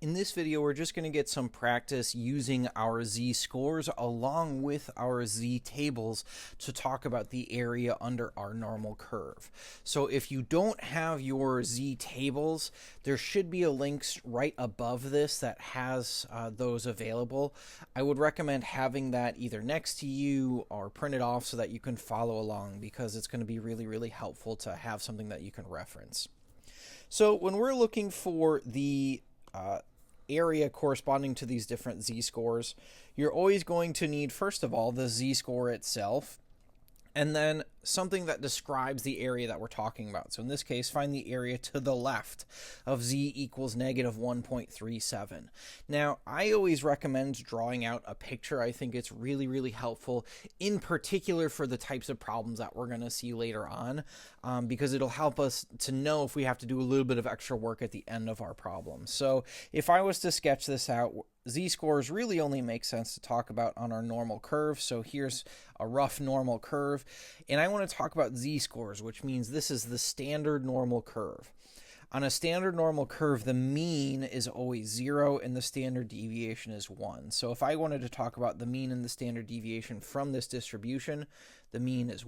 In this video, we're just going to get some practice using our z-scores along with our z-tables to talk about the area under our normal curve. So if you don't have your z-tables, there should be a link right above this that has those available. I would recommend having that either next to you or print it off so that you can follow along, because it's going to be really helpful to have something that you can reference. So when we're looking for the area corresponding to these different z-scores, you're always going to need, first of all, the z-score itself, and then something that describes the area that we're talking about. So in this case, find the area to the left of z equals negative 1.37. Now, I always recommend drawing out a picture. I think it's really helpful, in particular for the types of problems that we're going to see later on, because it'll help us to know if we have to do a little bit of extra work at the end of our problem. So if I was to sketch this out, z-scores really only make sense to talk about on our normal curve. So here's a rough normal curve, and I want to talk about z-scores, which means this is the standard normal curve. On a standard normal curve, the mean is always 0 and the standard deviation is 1. So if I wanted to talk about the mean and the standard deviation from this distribution, the mean is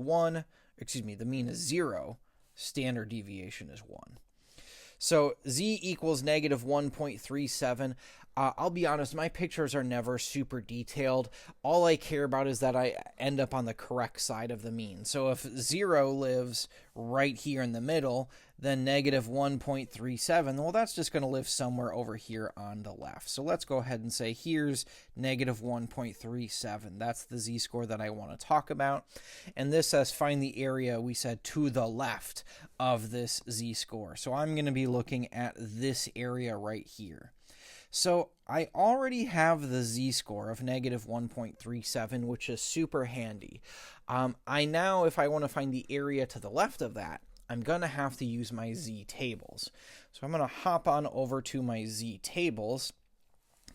0, standard deviation is 1. So z equals negative 1.37. I'll be honest, my pictures are never super detailed. All I care about is that I end up on the correct side of the mean. So if 0 lives right here in the middle, then negative 1.37, well, that's just going to live somewhere over here on the left. So let's go ahead and say here's negative 1.37. That's the z-score that I want to talk about. And this says find the area, we said, to the left of this z-score. So I'm going to be looking at this area right here. So I already have the z-score of negative 1.37, which is super handy. I now, if I want to find the area to the left of that, I'm going to have to use my z-tables. So I'm going to hop on over to my z-tables,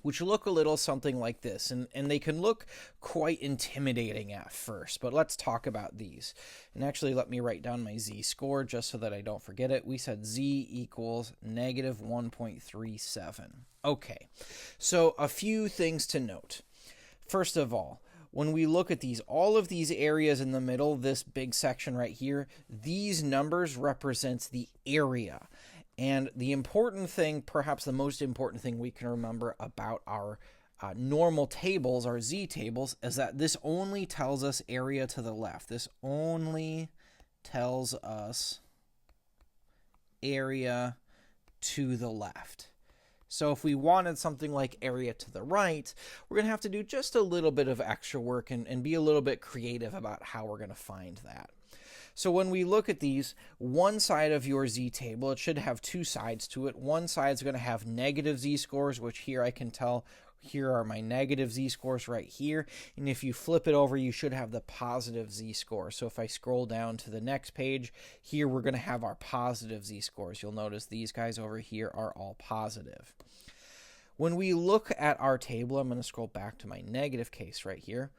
which look a little something like this, and they can look quite intimidating at first, but let's talk about these. And actually, let me write down my z-score just so that I don't forget it. We said z equals negative 1.37. Okay, so a few things to note. First of all, when we look at these, all of these areas in the middle, this big section right here, these numbers represent the area. And the important thing, perhaps the most important thing we can remember about our normal tables, our z-tables, is that this only tells us area to the left. This only tells us area to the left. So if we wanted something like area to the right, we're going to have to do just a little bit of extra work and be a little bit creative about how we're going to find that. So when we look at these, one side of your z-table, it should have two sides to it. One side is going to have negative z-scores, which here I can tell here are my negative z-scores right here. And if you flip it over, you should have the positive z-score. So if I scroll down to the next page, here we're going to have our positive z-scores. You'll notice these guys over here are all positive. When we look at our table, I'm going to scroll back to my negative case right here.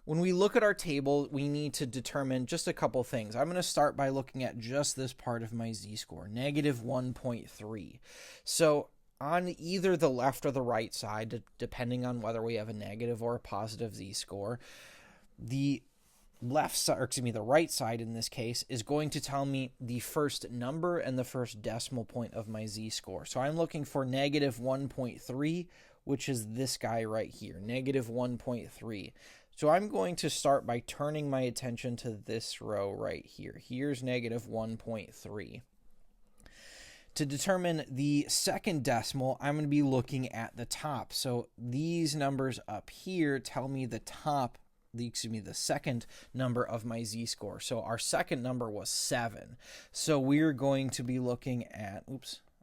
When we look at our table, we need to determine just a couple things. I'm going to start by looking at just this part of my z-score, negative 1.3. So on either the left or the right side, depending on whether we have a negative or a positive z-score, the left side, or excuse me, the right side in this case, is going to tell me the first number and the first decimal point of my z-score. So I'm looking for negative 1.3, which is this guy right here, negative 1.3. So I'm going to start by turning my attention to this row right here. Here's negative 1.3. To determine the second decimal, I'm going to be looking at the top. So these numbers up here tell me the second number of my z-score. So our second number was 7. So we're going to be looking at,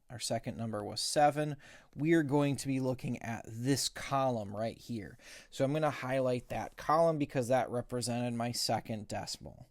our second number was 7. We're going to be looking at this column right here. So I'm going to highlight that column because that represented my second decimal.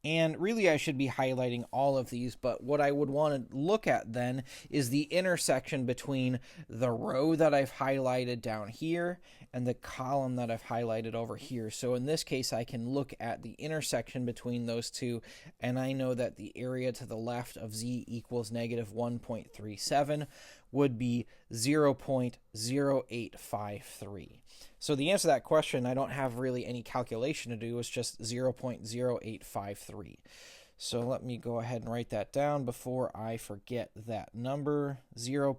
And really I should be highlighting all of these, but what I would want to look at then is the intersection between the row that I've highlighted down here and the column that I've highlighted over here. So in this case, I can look at the intersection between those two, and I know that the area to the left of z equals negative 1.37, would be 0.0853. So the answer to that question, I don't have really any calculation to do. It's just 0.0853. So let me go ahead and write that down before I forget that number. So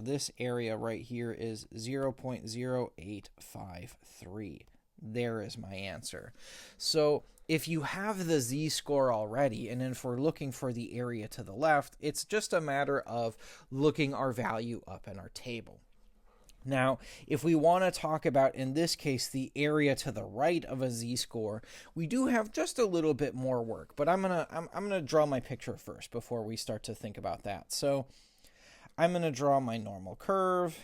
this area right here is 0.0853. There is my answer. So if you have the z-score already, and if we're looking for the area to the left, it's just a matter of looking our value up in our table. Now, if we want to talk about, in this case, the area to the right of a z-score, we do have just a little bit more work, but I'm gonna draw my picture first before we start to think about that. So I'm going to draw my normal curve.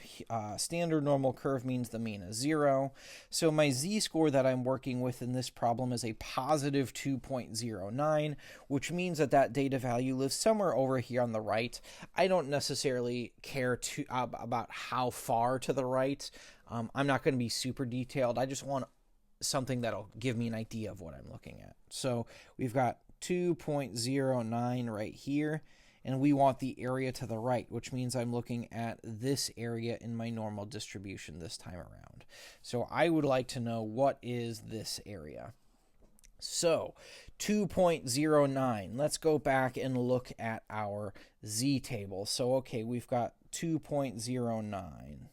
Standard normal curve means the mean is 0. So my z-score that I'm working with in this problem is a positive 2.09, which means that that data value lives somewhere over here on the right. I don't necessarily care about how far to the right. I'm not going to be super detailed. I just want something that'll give me an idea of what I'm looking at. So we've got 2.09 right here. And we want the area to the right, which means I'm looking at this area in my normal distribution this time around. So I would like to know, what is this area? So 2.09, let's go back and look at our z-table. So okay, we've got 2.09.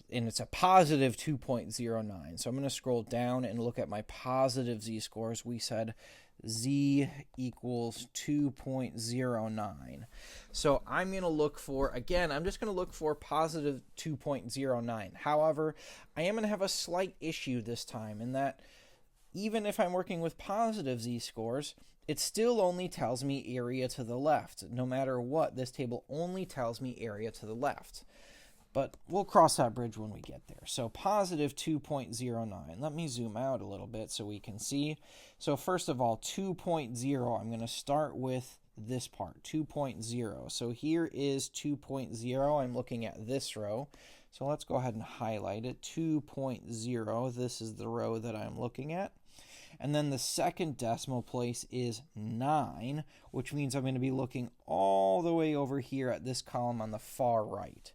And it's a positive 2.09. So I'm going to scroll down and look at my positive z-scores. We said z equals 2.09. So I'm going to look for, again, I'm just going to look for positive 2.09. However, I am going to have a slight issue this time in that even if I'm working with positive z-scores, it still only tells me area to the left. No matter what, this table only tells me area to the left. But we'll cross that bridge when we get there. So positive 2.09. Let me zoom out a little bit so we can see. So first of all, 2.0, I'm going to start with this part, 2.0. So here is 2.0. I'm looking at this row. So let's go ahead and highlight it. 2.0, this is the row that I'm looking at. And then the second decimal place is 9, which means I'm going to be looking all the way over here at this column on the far right.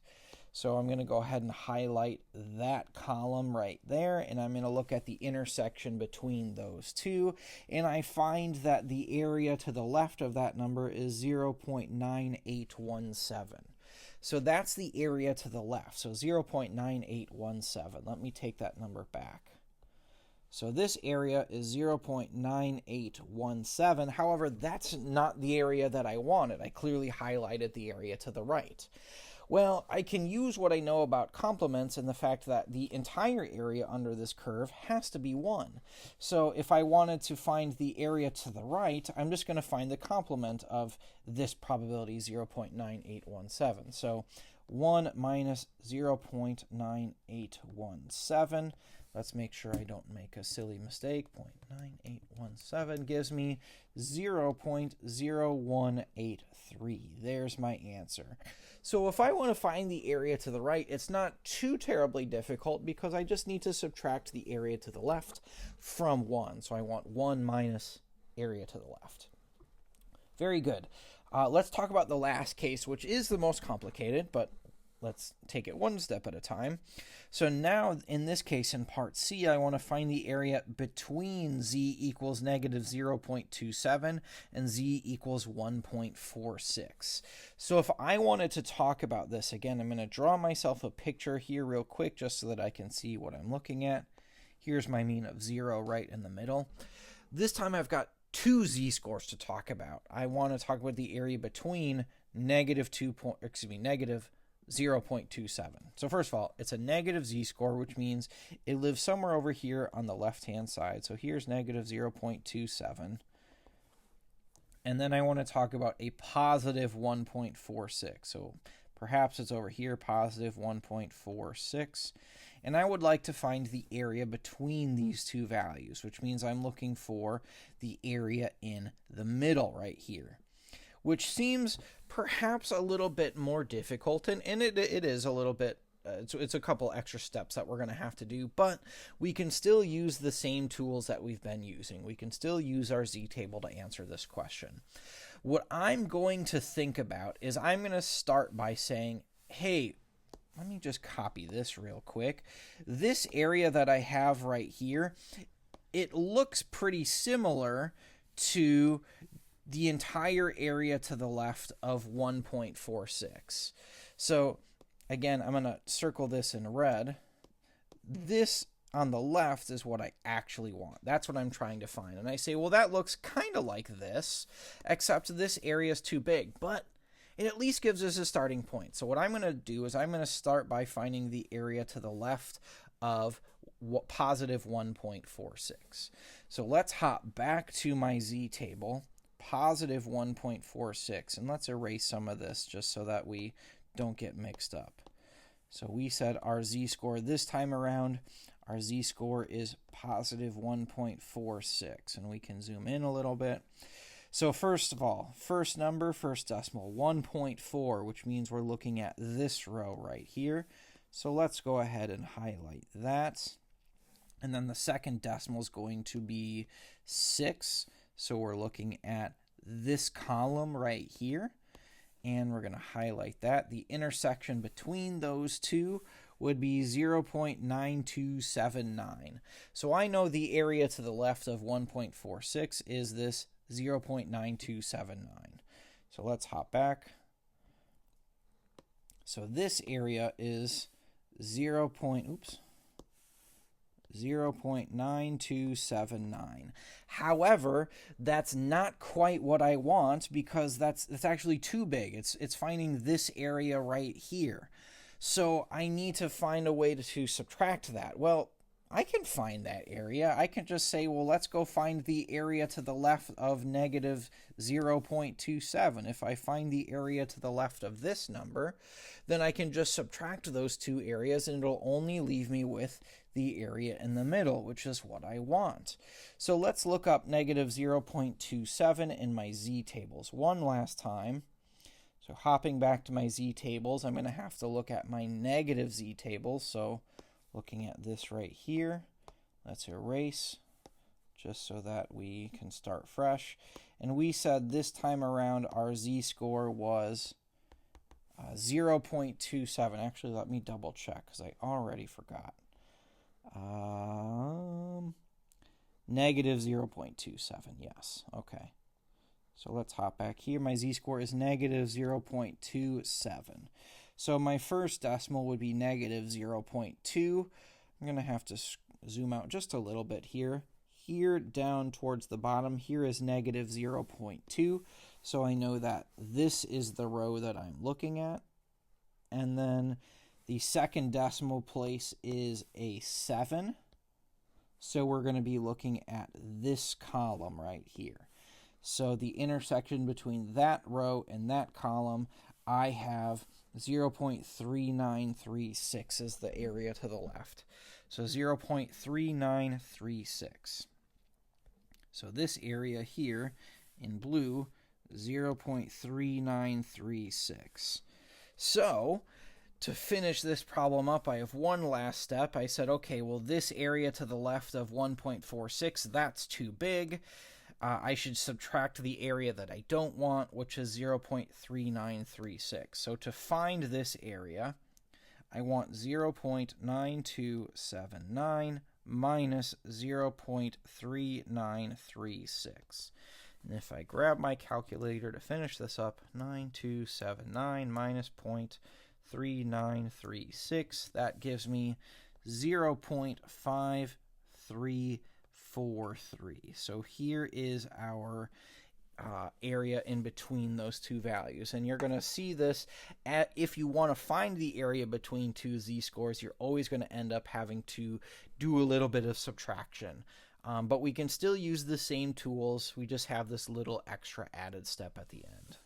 So I'm going to go ahead and highlight that column right there, and I'm going to look at the intersection between those two, and I find that the area to the left of that number is 0.9817. So that's the area to the left, so 0.9817. Let me take that number back. So this area is 0.9817. However, that's not the area that I wanted. I clearly highlighted the area to the right. Well, I can use what I know about complements and the fact that the entire area under this curve has to be 1. So if I wanted to find the area to the right, I'm just going to find the complement of this probability, 0.9817. So 1 minus 0.9817. Let's make sure I don't make a silly mistake. 0.9817 gives me 0.0183. There's my answer. So if I want to find the area to the right, it's not too terribly difficult because I just need to subtract the area to the left from 1. So I want 1 minus area to the left. Very good. Let's talk about the last case, which is the most complicated, but let's take it one step at a time. So now, in this case, in part C, I want to find the area between z equals negative 0.27 and z equals 1.46. So if I wanted to talk about this, again, I'm going to draw myself a picture here real quick just so that I can see what I'm looking at. Here's my mean of 0 right in the middle. This time I've got two z-scores to talk about. I want to talk about the area between negative 0.27. So first of all, it's a negative z-score, which means it lives somewhere over here on the left-hand side. So here's negative 0.27. And then I want to talk about a positive 1.46. So perhaps it's over here, positive 1.46. And I would like to find the area between these two values, which means I'm looking for the area in the middle right here, which seems perhaps a little bit more difficult, and it is a little bit, it's a couple extra steps that we're going to have to do, but we can still use the same tools that we've been using. We can still use our z-table to answer this question. What I'm going to think about is I'm going to start by saying, hey, let me just copy this real quick. This area that I have right here, it looks pretty similar to the entire area to the left of 1.46. So again, I'm going to circle this in red. This on the left is what I actually want. That's what I'm trying to find. And I say, well, that looks kind of like this, except this area is too big. But it at least gives us a starting point. So what I'm going to do is I'm going to start by finding the area to the left of positive 1.46. So let's hop back to my z table, positive 1.46, and let's erase some of this just so that we don't get mixed up. So we said our z-score this time around, our z-score is positive 1.46, and we can zoom in a little bit. So first of all, first number, first decimal, 1.4, which means we're looking at this row right here. So let's go ahead and highlight that. And then the second decimal is going to be 6. So we're looking at this column right here. And we're going to highlight that. The intersection between those two would be 0.9279. So I know the area to the left of 1.46 is this 0.9279. So let's hop back. So this area is 0.9279. However, that's not quite what I want because that's actually too big. It's finding this area right here. So I need to find a way to subtract that. Well, I can find that area. I can just say, well, let's go find the area to the left of negative 0.27. If I find the area to the left of this number, then I can just subtract those two areas and it'll only leave me with the area in the middle, which is what I want. So let's look up negative 0.27 in my z-tables one last time. So hopping back to my z-tables, I'm going to have to look at my negative z-tables. So looking at this right here, let's erase just so that we can start fresh. And we said this time around our z-score was 0.27. Actually, let me double check because I already forgot. Negative 0.27, yes. Okay. So let's hop back here. My z-score is negative 0.27. So my first decimal would be negative 0.2. I'm going to have to zoom out just a little bit here. Here down towards the bottom, here is negative 0.2. So I know that this is the row that I'm looking at. And then the second decimal place is a 7. So we're going to be looking at this column right here. So the intersection between that row and that column, I have 0.3936 is the area to the left. So 0.3936. So this area here in blue, 0.3936. So to finish this problem up, I have one last step. I said, okay, well, this area to the left of 1.46, that's too big. I should subtract the area that I don't want, which is 0.3936. So to find this area, I want 0.9279 minus 0.3936. And if I grab my calculator to finish this up, 9279 minus 0.3936, that gives me 0.5343. So here is our area in between those two values. And you're going to see this if you want to find the area between two z-scores, you're always going to end up having to do a little bit of subtraction. But we can still use the same tools. We just have this little extra added step at the end.